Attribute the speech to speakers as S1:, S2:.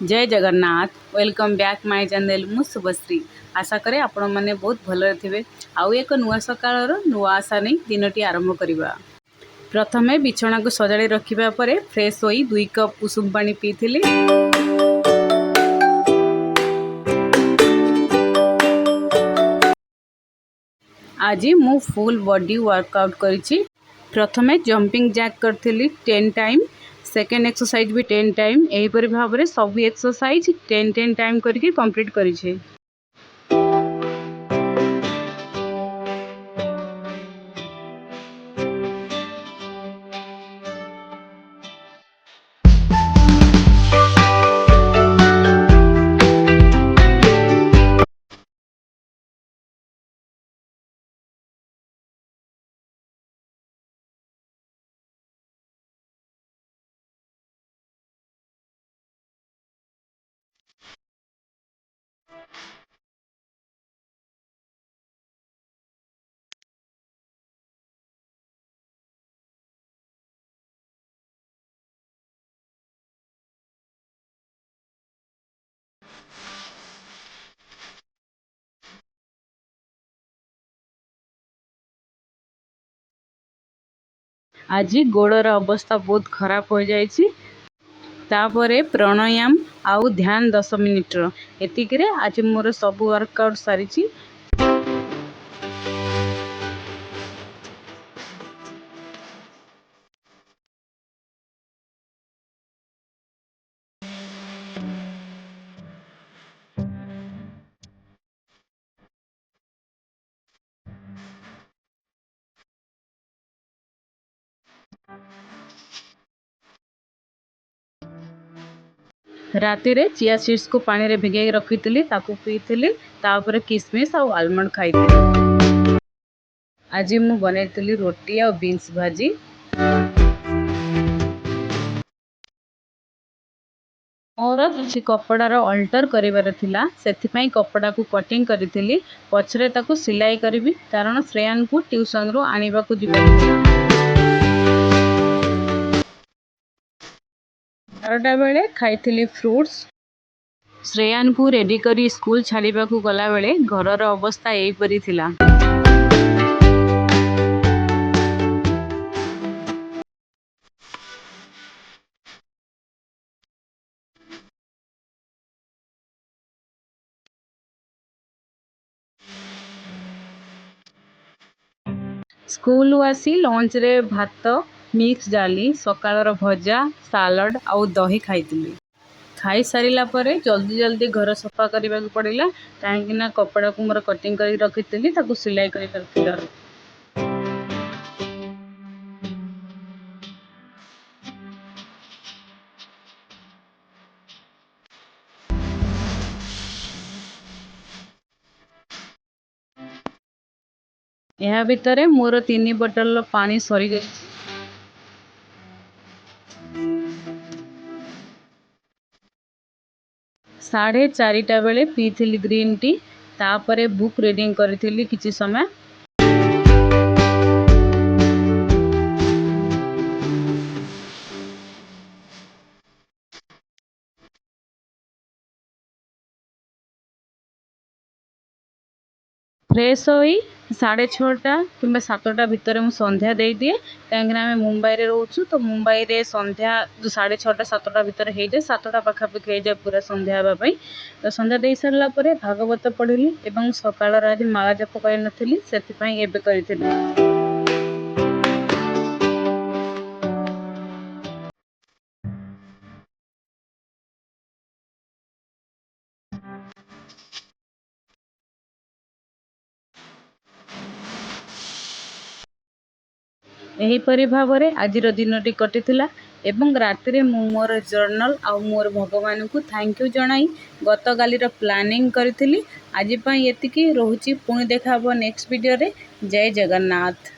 S1: जय Jagannath welcome back my channel मु शुभश्री। आशा करे आपण मैंने बहुत भल थे। आउ एक नुआ सकाळ नुआ आशा नहीं दिनटी आरंभ करवा। प्रथमे बिछना को सजाड़ी रखा पर फ्रेश हो 2 कप उषुम पानी पीली। आज मु फुल बॉडी वर्कआउट करी। प्रथमे जंपिंग जैक करी 10 टाइम, सेकेंड एक्सरसाइज भी 10 टाइम। यहीपर भाव में सब एक्सरसाइज 10 टाइम करके कंप्लीट करी। आज गोड़र अवस्था बहुत खराब हो जाइए। तापरे प्राणायाम आउ ध्यान 10 मिनिट एतिक आज मोर सब वर्कआउट सारी। राति रे चिया सीड्स को पानी रे भिगे रखी पीली। तापर किसमिश और आलमंड खाई। आज मु बनई रोटी और बीन्स भाजी। मोर किसी कपड़ार अल्टर करिवार थिला, सेथिपाई कपड़ा को कटिंग करी। पछरे ताकू सिलाई करी कारण श्रेयान को ट्यूशन रो आनिबा को जिबा। 12टा बेले खाइथिली फ्रूट्स। श्रेयान को रेडी करी स्कूल छाड़िबा को गला बेले घरर अवस्था एहीपरी थिला। स्कूल आसी लंच रे भात, मिक्स डाली, सकाळर भजा, सालड आउ दही खाइथिली। खाई सारिला परे जल्दी जल्दी घर सफा करने को पड़ेगा कहीं कपड़ा को मोर कटिंग कर रखी सिलाई कर। यह भितर मोर 3 बोतल पानी सरी गई। साढ़े 4टा बेले पीथिली ग्रीन टी। तापरे बुक रीडिंग करी किछि समय। फ्रेश होई 6:30 कि 7टा भितर मु संध्या दे दिए कहीं आम मुंबई रे रोचु। तो मुंबई रे संध्या 6:30 7टा भितर हो जाए, 7टा पाखापाखि हो जाए पूरा संध्या हाँवाई। तो संध्या दे सारा पर भागवत पढ़िली और सकाळ आज माला जप कर नथिली सेथिपाई एबे करिथिली। एहीपरी भाव में आज दिनटी कटिथिला। एवं राति मु मोर जर्नल आउ मोर भगवान को थैंक यू जनाई गत कालीर प्लानिंग करी। आज एतिकी रहुची, पुणी देखा नेक्स्ट वीडियो रे। जय जगन्नाथ।